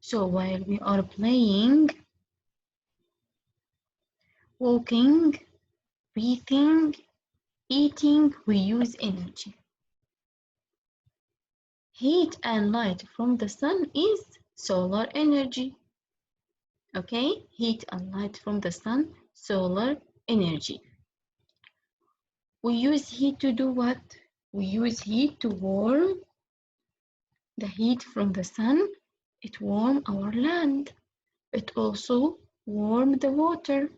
So while we are playing, walking, breathing, eating, we use energy. Heat and light from the sun is solar energy. Okay, heat and light from the sun, solar energy. We use heat to do what? We use heat to warm the heat from the sun. It warms our land. It also warms the water,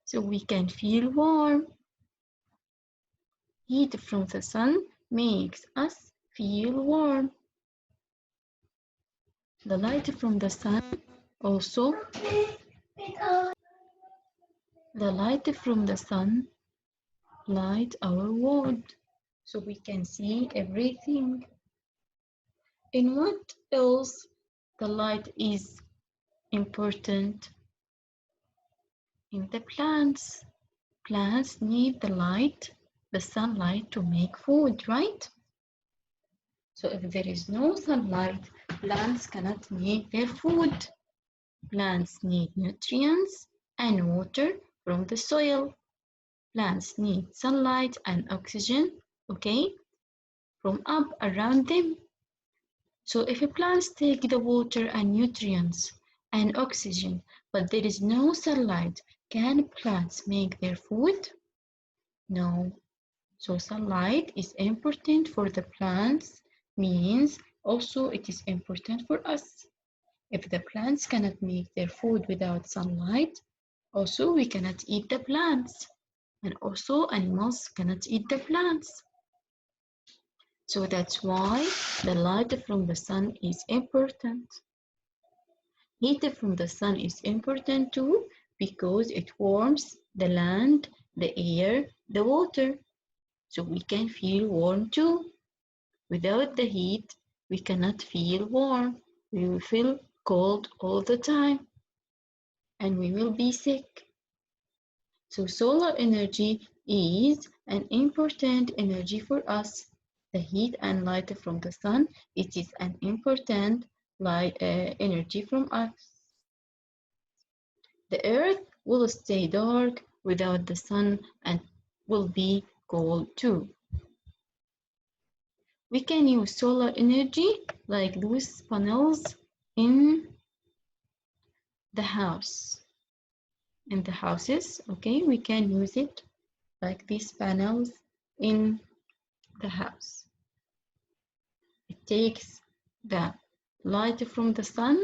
so we can feel warm. Heat from the sun makes us feel warm. The light from the sun also, the light from the sun light our world, so we can see everything. In what else the light is important? In the plants. Plants need the light, the sunlight to make food, right? So if there is no sunlight, plants cannot make their food. Plants need nutrients and water from the soil. Plants need sunlight and oxygen, okay, from up around them. So if plants take the water and nutrients and oxygen, but there is no sunlight, can plants make their food? No. So sunlight is important for the plants, means also it is important for us. If the plants cannot make their food without sunlight, also we cannot eat the plants. And also animals cannot eat the plants. So that's why the light from the sun is important. Heat from the sun is important too because it warms the land, the air, the water. So we can feel warm too. Without the heat, we cannot feel warm. We will feel cold all the time and we will be sick. So solar energy is an important energy for us. The heat and light from the sun, it is an important energy from us. The earth will stay dark without the sun and will be cold too. We can use solar energy like those panels in the house. In the houses, okay, we can use it like these panels in the house. It takes the light from the sun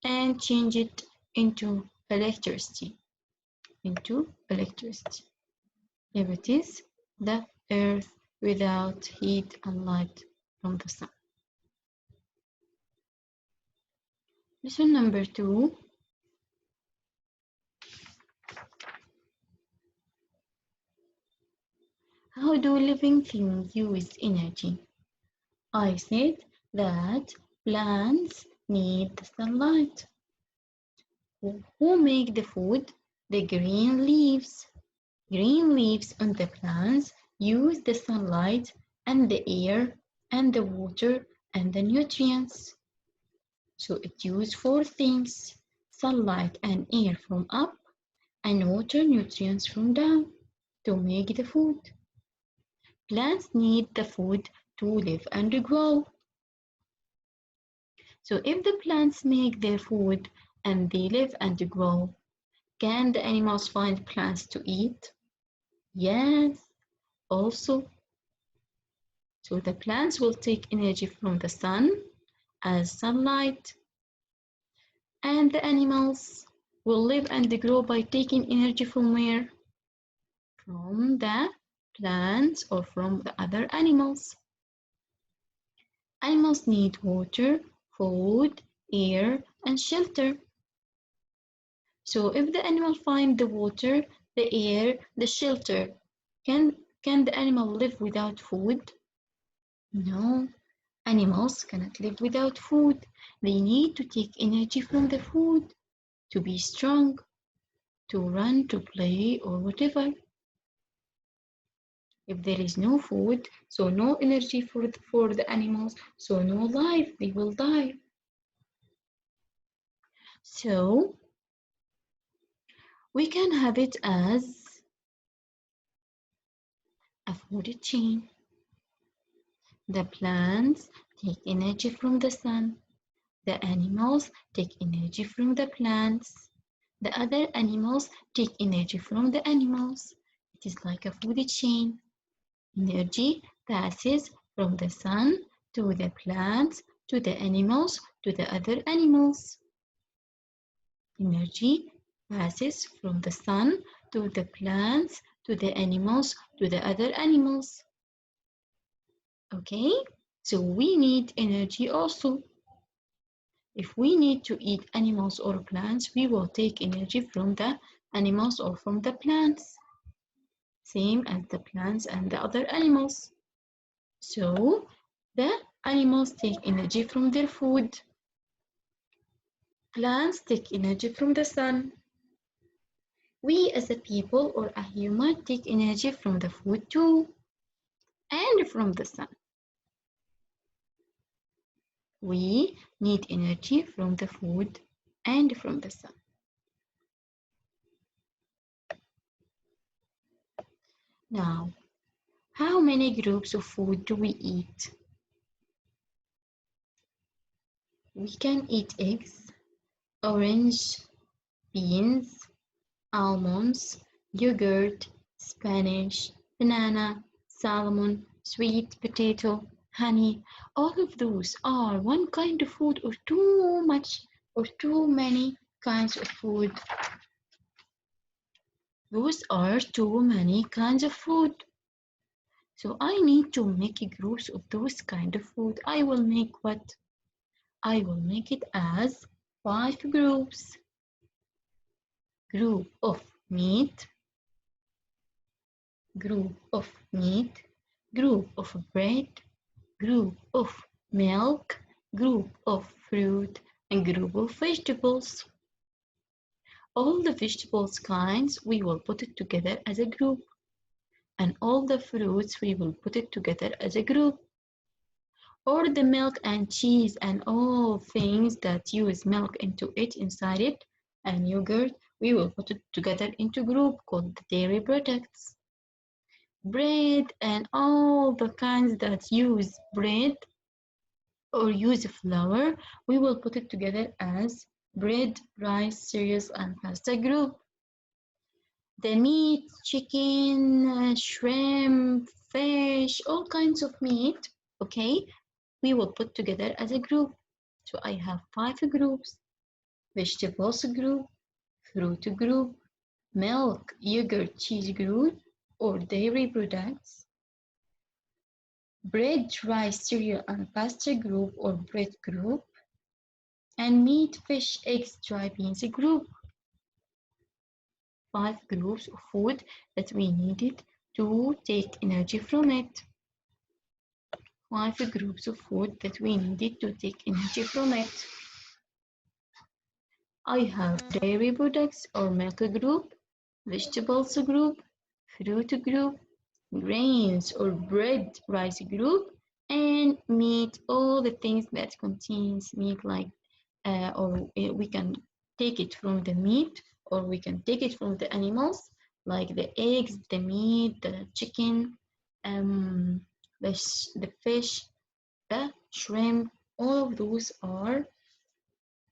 and change it into electricity. If it is the earth without heat and light from the sun. Lesson number 2. How do living things use energy? I said that plants need the sunlight. Who make the food? The green leaves. Green leaves on the plants use the sunlight and the air and the water and the nutrients. So it uses 4 things: sunlight and air from up and water nutrients from down to make the food. Plants need the food to live and grow. So if the plants make their food and they live and grow, can the animals find plants to eat? Yes, also. So the plants will take energy from the sun as sunlight, and the animals will live and grow by taking energy from where? From the plants or from the other animals. Animals need water, food, air, and shelter. So if the animal finds the water, the air, the shelter, can the animal live without food? No, animals cannot live without food. They need to take energy from the food to be strong, to run, to play, or whatever. If there is no food, so no energy for the animals, so no life, they will die. So we can have it as a food chain. The plants take energy from the sun. The animals take energy from the plants. The other animals take energy from the animals. It is like a food chain. Energy passes from the sun to the plants, to the animals, to the other animals. Energy passes from the sun to the plants, to the animals, to the other animals. Okay? So we need energy also. If we need to eat animals or plants, we will take energy from the animals or from the plants. Same as the plants and the other animals. So the animals take energy from their food. Plants take energy from the sun. We as a people or a human take energy from the food too and from the sun. We need energy from the food and from the sun. Now, how many groups of food do we eat? We can eat eggs, orange, beans, almonds, yogurt, spinach, banana, salmon, sweet potato, honey. All of those are one kind of food or too much or too many kinds of food. Those are too many kinds of food. So I need to make groups of those kind of food. I will make what? I will make it as 5 groups. Group of meat, group of meat, group of bread, group of milk, group of fruit, and group of vegetables. All the vegetables kinds we will put it together as a group, and all the fruits we will put it together as a group. Or the milk and cheese and all things that use milk into it inside it and yogurt, we will put it together into group called the dairy products. Bread and all the kinds that use bread or use flour, we will put it together as bread, rice, cereals, and pasta group. The meat, chicken, shrimp, fish, all kinds of meat, okay, we will put together as a group. So I have 5 groups: vegetables group, fruit group, milk, yogurt, cheese group, or dairy products, bread, rice, cereal, and pasta group or bread group, and meat, fish, eggs, dry beans group. 5 groups of food that we needed to take energy from it. 5 groups of food that we needed to take energy from it. I have dairy products or milk group, vegetables group, fruit group, grains or bread rice group, and meat, all the things that contains meat like or we can take it from the meat or we can take it from the animals like the eggs, the meat, the chicken, the fish, the shrimp, all of those are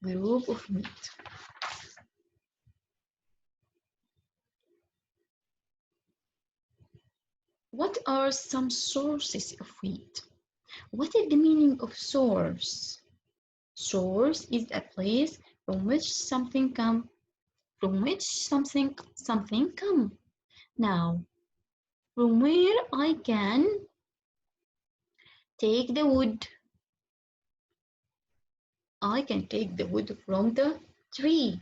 group of meat. What are some sources of wheat? What is the meaning of source? Source is a place from which something come. Now, from where I can take the wood. I can take the wood from the tree.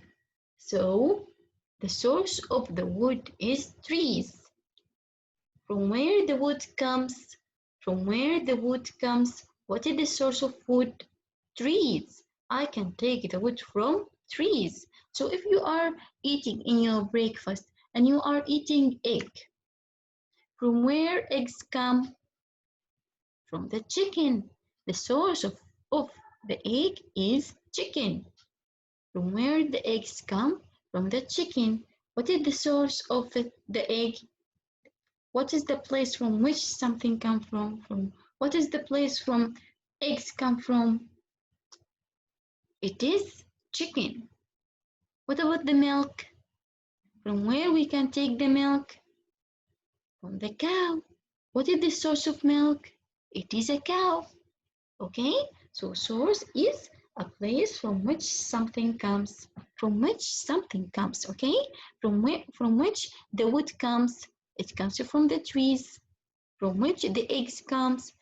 So, the source of the wood is trees. From where the wood comes, what is the source of wood? Trees. I can take the wood from trees. So if you are eating in your breakfast and you are eating egg, from where eggs come? From the chicken. The source of the egg is chicken. From where the eggs come? From the chicken. What is the source of the egg? What is the place from which something come from? What is the place from eggs come from? It is chicken. What about the milk? From where we can take the milk? From the cow. What is the source of milk? It is a cow. Okay, so source is a place from which something comes. From which something comes. Okay, from which the wood comes. It comes from the trees. From which the eggs comes.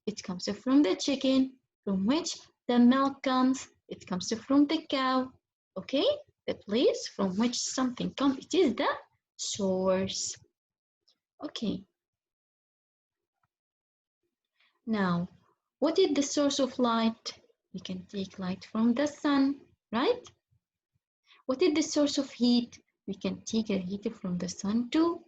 It comes from the chicken. From which the milk comes. It comes from the cow. Okay, the place from which something comes. It is the source. Okay, now what is the source of light? We can take light from the sun, right? What is the source of heat? We can take a heat from the sun too,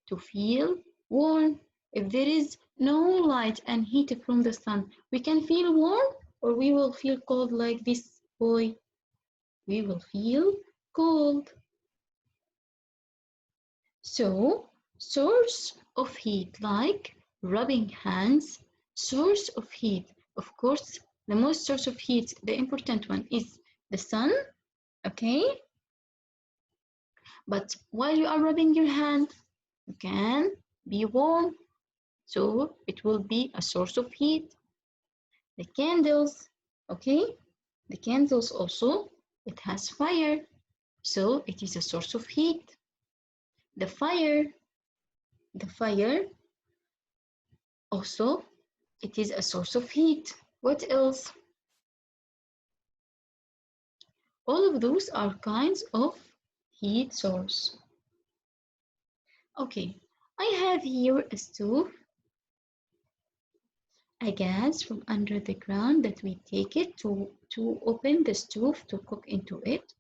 to feel warm. If there is no light and heat from the sun, we can feel warm or we will feel cold like this boy. We will feel cold. So, source of heat like rubbing hands, source of heat. Of course, the most source of heat, the important one is the sun, okay? But while you are rubbing your hand, you can be warm, so it will be a source of heat. The candles, okay? The candles also, it has fire, so it is a source of heat. The fire also, it is a source of heat. What else? All of those are kinds of heat source. Okay, I have here a stove, a gas from under the ground that we take it to open the stove to cook into it.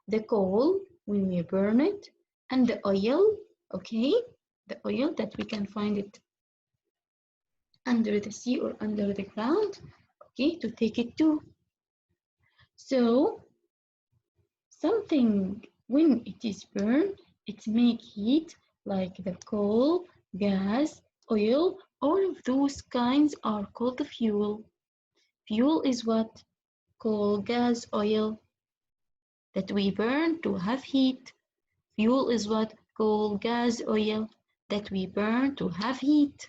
The coal when we burn it, and the oil, okay, the oil that we can find it under the sea or under the ground, okay, to take it to. So something when it is burned, it makes heat like the coal, gas, oil, all of those kinds are called fuel. Fuel is what? Coal, gas, oil that we burn to have heat. Fuel is what? Coal, gas, oil that we burn to have heat.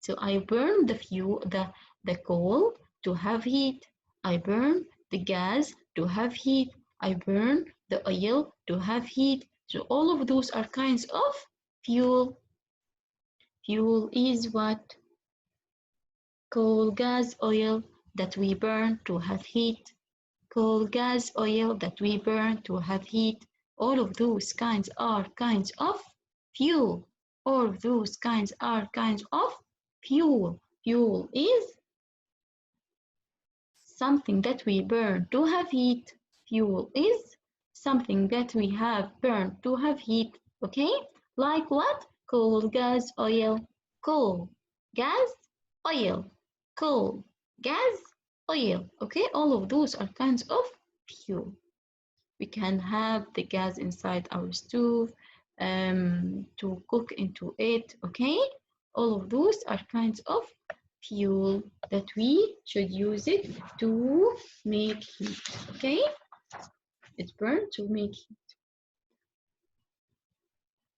So I burn the fuel, the coal to have heat. I burn the gas to have heat. I burn the oil to have heat. So all of those are kinds of fuel. Fuel is what? Coal, gas, oil that we burn to have heat. Coal, gas, oil that we burn to have heat. All of those kinds are kinds of fuel. All of those kinds are kinds of fuel. Fuel is something that we burn to have heat. Fuel is something that we have burned to have heat. Okay? Like what? Coal, gas, oil. Coal, gas, oil. Coal, gas, oil. Okay? All of those are kinds of fuel. We can have the gas inside our stove to cook into it. Okay? All of those are kinds of fuel that we should use it to make heat. Okay? It's burned to make heat.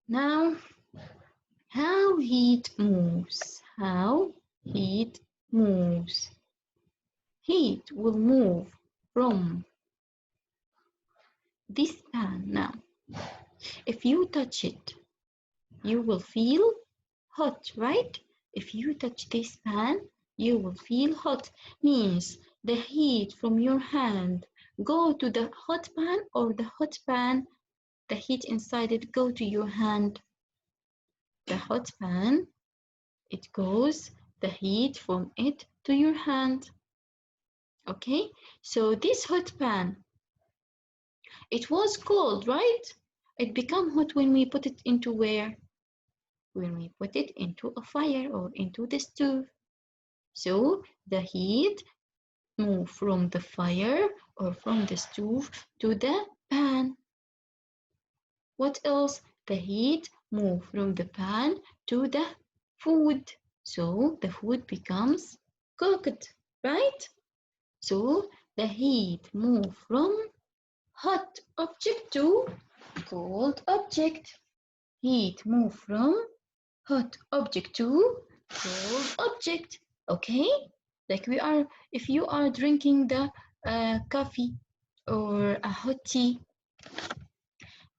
Now, how heat moves. How heat moves. Heat will move from this pan now. If you touch it, you will feel hot, right? If you touch this pan, you will feel hot. Means the heat from your hand go to the hot pan or the hot pan, the heat inside it go to your hand. The hot pan, it goes the heat from it to your hand. Okay, so this hot pan, it was cold, right? It become hot when we put it into where? When we put it into a fire or into the stove. So the heat move from the fire or from the stove to the pan. What else? The heat move from the pan to the food. So the food becomes cooked, right? So the heat move from hot object to cold object. Heat move from hot object to cold object. Okay? Like if you are drinking the coffee or a hot tea,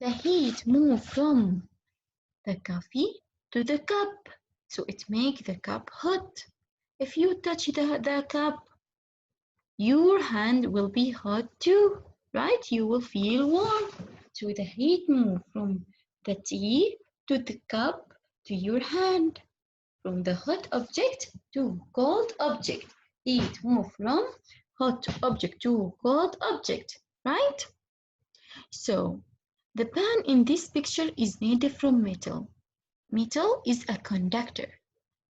the heat move from the coffee to the cup. So it make the cup hot. If you touch the cup, your hand will be hot too, right? You will feel warm. So the heat move from the tea to the cup to your hand. From the hot object to cold object. Heat move from hot object to cold object, right? So the pan in this picture is made from metal. Metal is a conductor.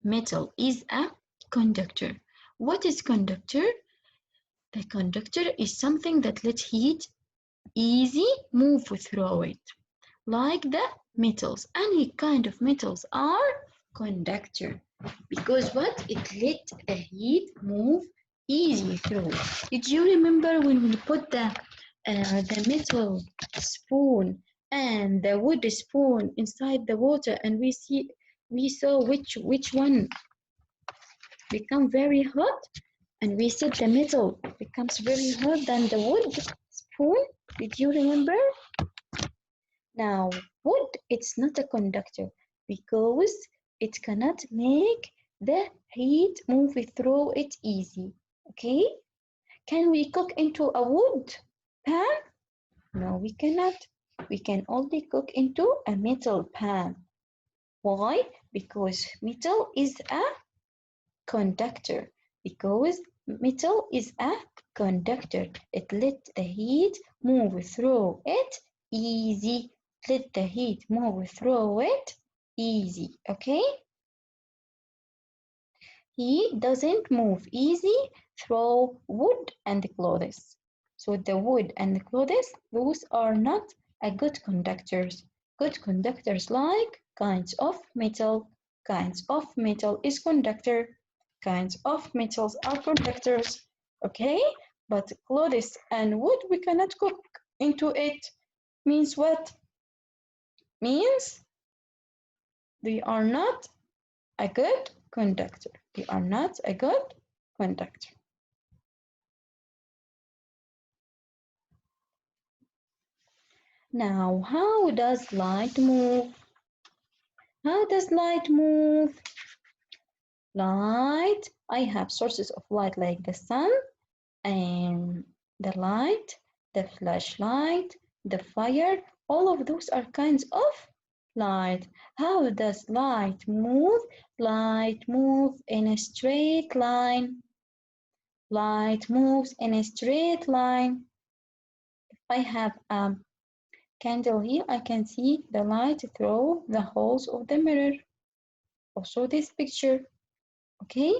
Metal is a conductor. What is conductor? The conductor is something that lets heat easy move through it. Like the metals. Any kind of metals are conductor. Because what? It let the heat move easy through. Did you remember when we put the metal spoon and the wood spoon inside the water and we saw which one become very hot and we said the metal becomes very hot than the wood spoon? Did you remember? Now, wood, it's not a conductor because it cannot make the heat move through it easy. Okay? Can we cook into a wood pan? No, we cannot. We can only cook into a metal pan. Why? Because metal is a conductor. Because metal is a conductor. It let the heat move through it easy. Let the heat move through it easy. Okay? Heat doesn't move easy through wood and clothes. So the wood and the clothes, those are not a good conductors. Good conductors like kinds of metal. Kinds of metal is conductor. Kinds of metals are conductors. Okay? But clothes and wood we cannot cook into it. Means what? Means they are not a good conductor. They are not a good conductor. Now, how does light move? How does light move? Light, I have sources of light like the sun and the light, the flashlight, the fire. All of those are kinds of light. How does light move? Light moves in a straight line. Light moves in a straight line. If I have a candle here, I can see the light through the holes of the mirror. Also this picture, okay?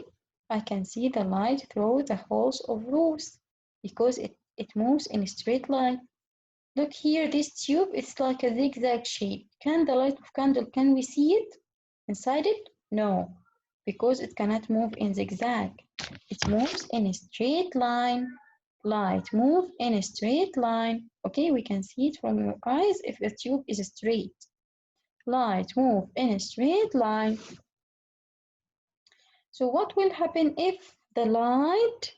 I can see the light through the holes of those because it moves in a straight line. Look here, this tube, it's like a zigzag shape. Can the light of candle, can we see it inside it? No, because it cannot move in zigzag. It moves in a straight line. Light move in a straight line. Okay, we can see it from your eyes if the tube is straight. Light move in a straight line. So what will happen if the light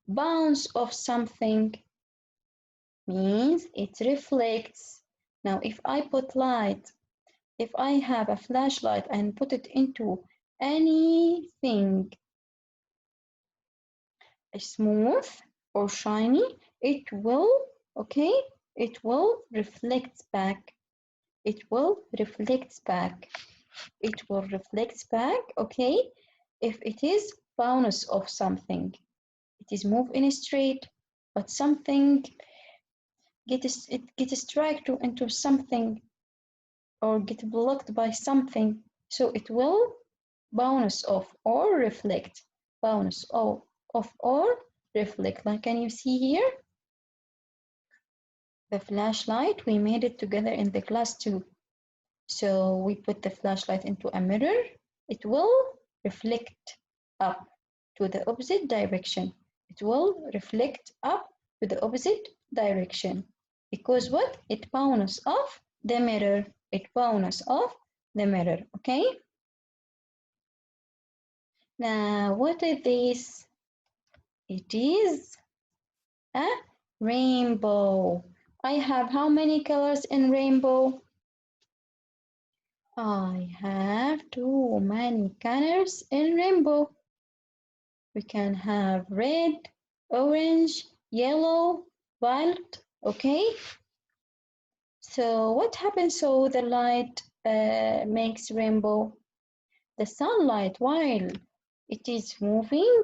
bounce off something? Means it reflects. Now if I put light, if I have a flashlight and put it into anything smooth or shiny, it will, okay, it will reflect back. It will reflect back. It will reflect back, okay, if it is bounce of something. It is move in a straight, but something gets struck into something or get blocked by something, so it will bounce off or reflect. Bounce off or reflect. Like can you see here? The flashlight, we made it together in the class too. So we put the flashlight into a mirror. It will reflect up to the opposite direction. It will reflect up to the opposite direction. Because what? It bounces off the mirror. It bounces off the mirror. Okay? Now, what is this? It is a rainbow. I have how many colors in rainbow? I have too many colors in rainbow. We can have red, orange, yellow, violet, okay? So what happens so the light makes rainbow? The sunlight, while it is moving,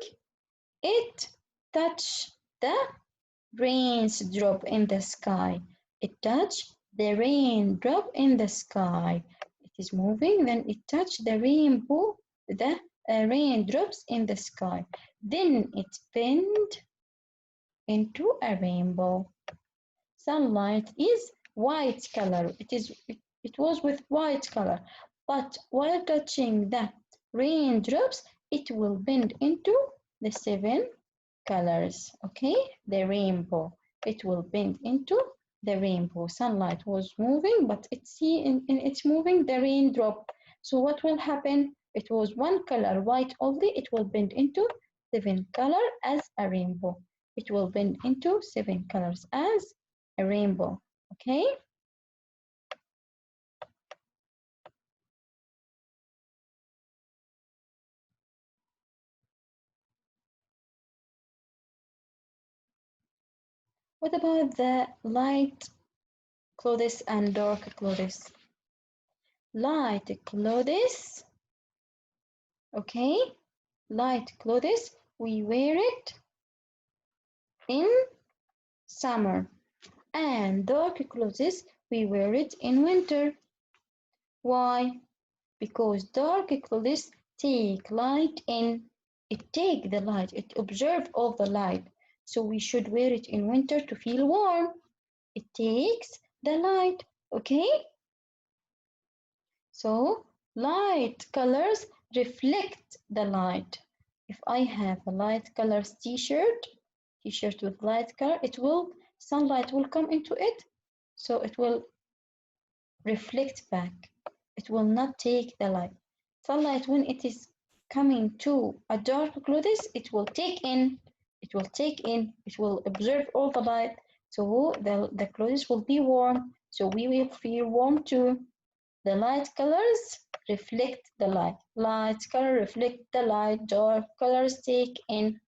it touch the rains drop in the sky. It touch the raindrop in the sky. It is moving, then it touch the rainbow, the raindrops in the sky. Then it bend into a rainbow. Sunlight is white color. It was with white color, but while touching the raindrops, it will bend into the seven colors. Okay, the rainbow. It will bend into the rainbow. Sunlight was moving, but in it's moving the raindrop. So what will happen? It was one color, white only. It will bend into seven color as a rainbow. It will bend into seven colors as a rainbow. Okay. What about the light clothes and dark clothes? Light clothes, okay, light clothes, we wear it in summer, and dark clothes, we wear it in winter. Why? Because dark clothes take light in. It take the light, it absorb all the light. So we should wear it in winter to feel warm. It takes the light, okay? So light colors reflect the light. If I have a light colors t-shirt with light color, sunlight will come into it, so it will reflect back. It will not take the light. Sunlight, when it is coming to a dark clothes, it will take in, it will absorb all the light. So the clothes will be warm, so we will feel warm too. The light colors reflect the light. Light color reflect the light. Dark colors take in.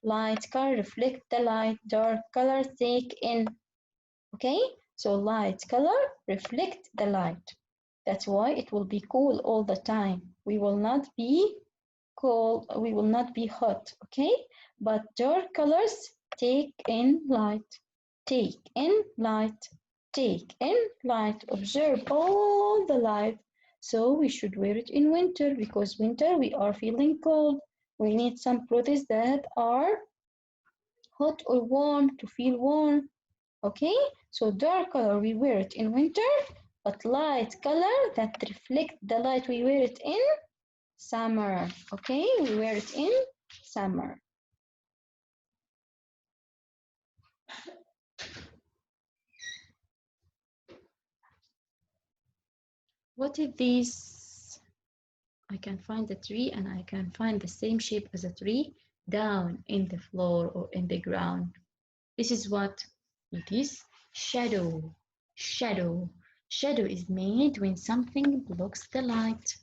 Light color reflect the light. Dark colors take in. Okay? So light color reflect the light. That's why it will be cool all the time. We will not be cold, we will not be hot, okay? But dark colors take in light, take in light, take in light, observe all the light. So we should wear it in winter because winter we are feeling cold. We need some clothes that are hot or warm to feel warm. Okay, so dark color we wear it in winter, but light color that reflect the light we wear it in summer. Okay, we wear it in summer. What is this? I can find a tree and I can find the same shape as a tree down in the floor or in the ground. This is what it is. Shadow. Shadow. Shadow is made when something blocks the light.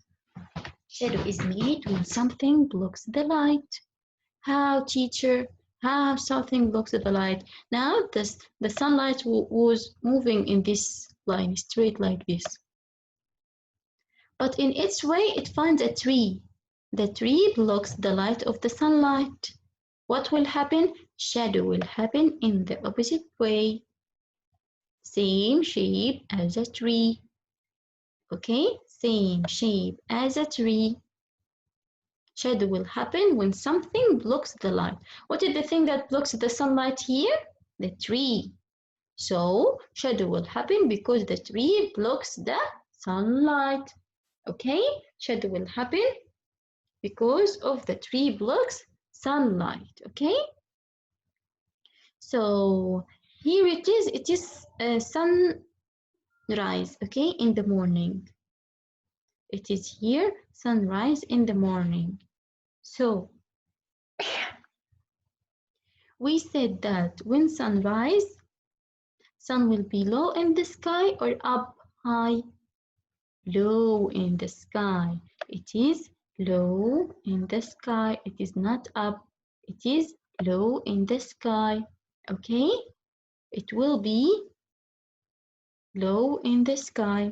Shadow is made when something blocks the light. How, teacher? How something blocks the light? Now the sunlight was moving in this line, straight like this. But in its way, it finds a tree. The tree blocks the light of the sunlight. What will happen? Shadow will happen in the opposite way. Same shape as a tree. Okay, same shape as a tree. Shadow will happen when something blocks the light. What is the thing that blocks the sunlight here? The tree. So shadow will happen because the tree blocks the sunlight. Okay? Shadow will happen because of the tree blocks sunlight. Okay? So here it is sunrise, okay, in the morning. It is here sunrise in the morning. So we said that when sunrise, sun will be low in the sky or up high? Low in the sky. It is low in the sky. It is not up. It is low in the sky. Okay? It will be low in the sky.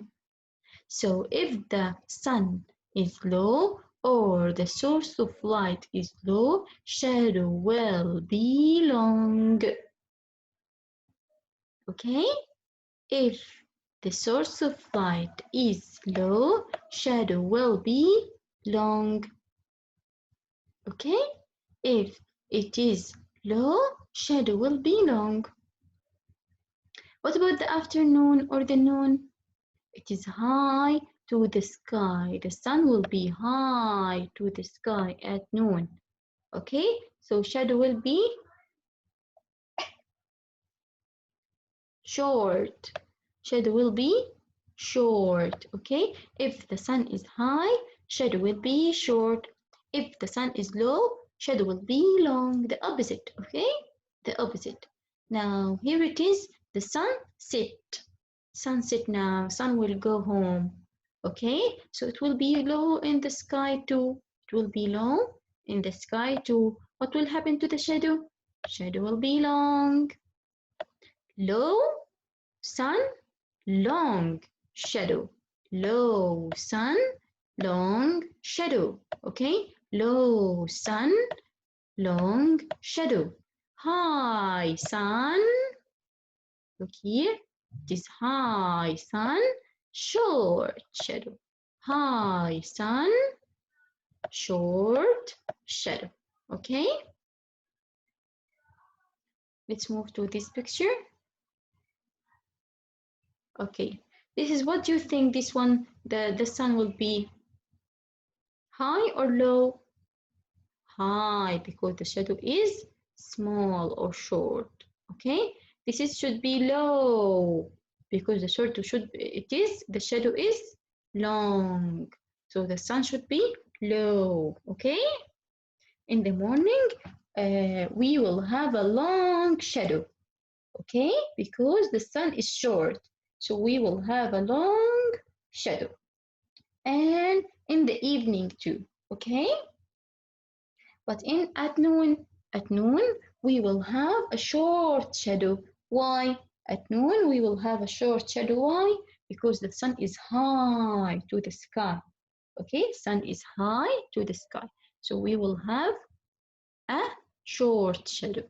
So if the sun is low or the source of light is low, shadow will be long. Okay? If the source of light is low, shadow will be long. Okay? If it is low, shadow will be long. What about the afternoon or the noon? It is high to the sky. The sun will be high to the sky at noon. Okay? So shadow will be short. Shadow will be short. Okay? If the sun is high, shadow will be short. If the sun is low, shadow will be long. The opposite. Okay? The opposite. Now here it is the sunset. Sunset now. Sun will go home. Okay? So it will be low in the sky too. It will be low in the sky too. What will happen to the shadow? Shadow will be long. Low sun, long shadow. Low sun, long shadow. Okay? Low sun, long shadow. High sun, look here, it is high sun, short shadow. High sun, short shadow. Okay? Let's move to this picture. Okay. This is what you think this one, the sun will be high or low? High, because the shadow is small or short. Okay, this is should be low because the shadow should the shadow is long, so the sun should be low. Okay, in the morning we will have a long shadow. Okay, because the sun is short, so we will have a long shadow, and in the evening too. Okay, but at noon we will have a short shadow. Why? At noon we will have a short shadow. Why? Because the sun is high to the sky. Okay, sun is high to the sky. So we will have a short shadow.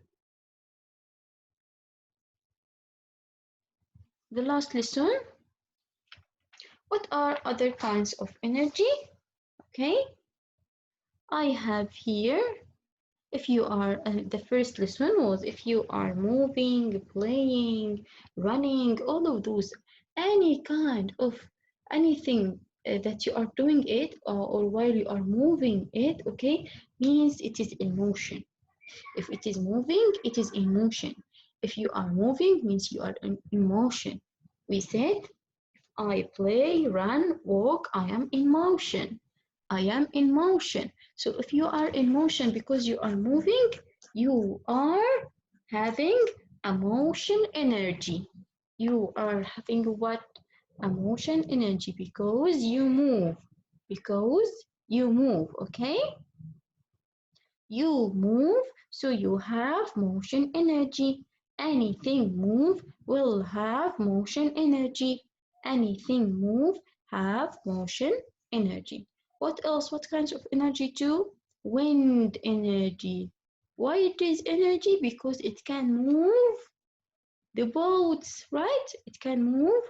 The last lesson. What are other kinds of energy? Okay, I have here, if you are the first lesson was if you are moving, playing, running, all of those, any kind of anything that you are doing it, or while you are moving it, okay, means it is in motion. If it is moving, it is in motion. If you are moving, means you are in motion. We said I play, run, walk, I am in motion. I am in motion. So if you are in motion because you are moving, you are having a motion energy. You are having what? A motion energy because you move. Because you move, okay? You move, so you have motion energy. Anything move will have motion energy. Anything move have motion energy. What else? What kinds of energy too? Wind energy. Why it is energy? Because it can move the boats, right? It can move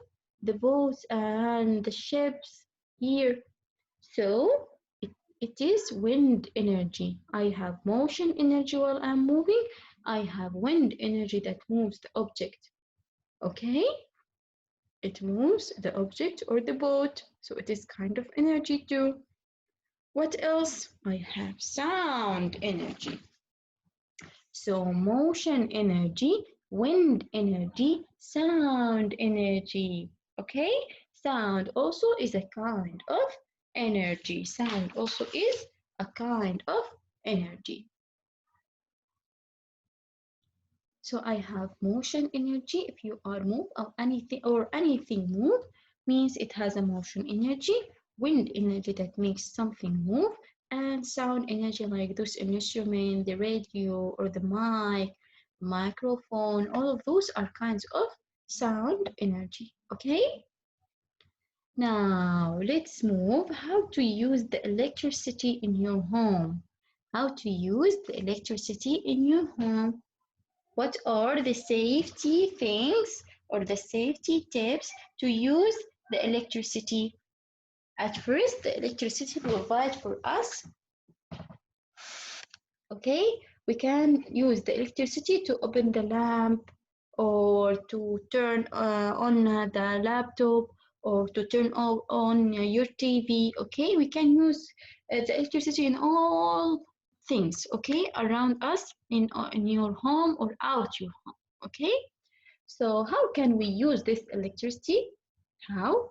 the boats and the ships here. So It is wind energy. I have motion energy while I'm moving. I have wind energy that moves the object. Okay? It moves the object or the boat. So it is kind of energy too. What else? I have sound energy. So motion energy, wind energy, sound energy. Okay? Sound also is a kind of energy. Sound also is a kind of energy. So I have motion energy. If you are move or anything move means it has a motion energy, wind energy that makes something move, and sound energy like those instruments, the radio or the mic, microphone, all of those are kinds of sound energy. Okay? Now let's move how to use the electricity in your home. How to use the electricity in your home. What are the safety things or the safety tips to use the electricity? At first, the electricity provided for us, okay, we can use the electricity to open the lamp or to turn on the laptop or to turn on your TV, okay? We can use the electricity in all things, okay, around us in your home or out your home, okay? So how can we use this electricity? How?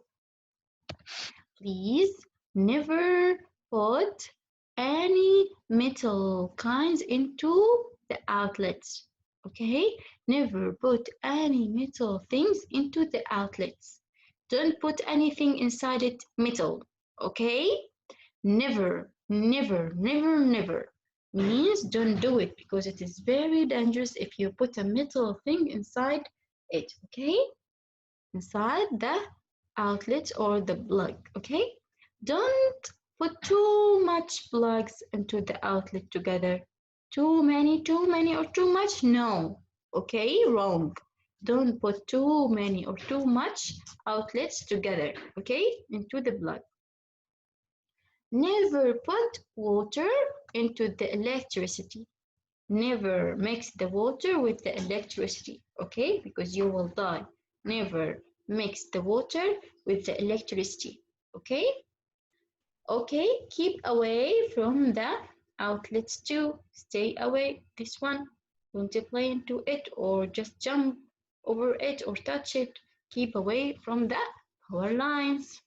Please never put any metal kinds into the outlets. Okay? Never put any metal things into the outlets. Don't put anything inside it metal. Okay? Never, never, never, never means don't do it because it is very dangerous if you put a metal thing inside it. Okay? Inside the outlet or the plug, okay? Don't put too much plugs into the outlet together. Too many or too much? No. Okay, wrong. Don't put too many or too much outlets together, okay, into the plug. Never put water into the electricity. Never mix the water with the electricity, okay? Because you will die. Never mix the water with the electricity, okay? Okay, keep away from the outlets too. Stay away. This one, don't play into it or just jump over it or touch it. Keep away from the power lines.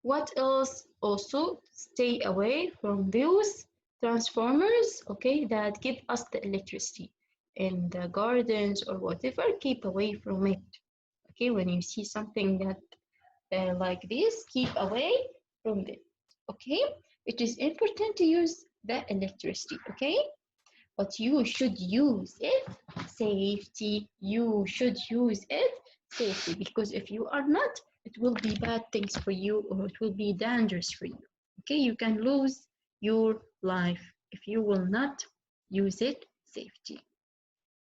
What else? Also, stay away from those transformers, okay, that give us the electricity in the gardens or whatever. Keep away from it. Okay, when you see something that like this, keep away from it. Okay, it is important to use the electricity. Okay, but you should use it safety. You should use it safely because if you are not, it will be bad things for you or it will be dangerous for you. Okay, you can lose your life if you will not use it safety.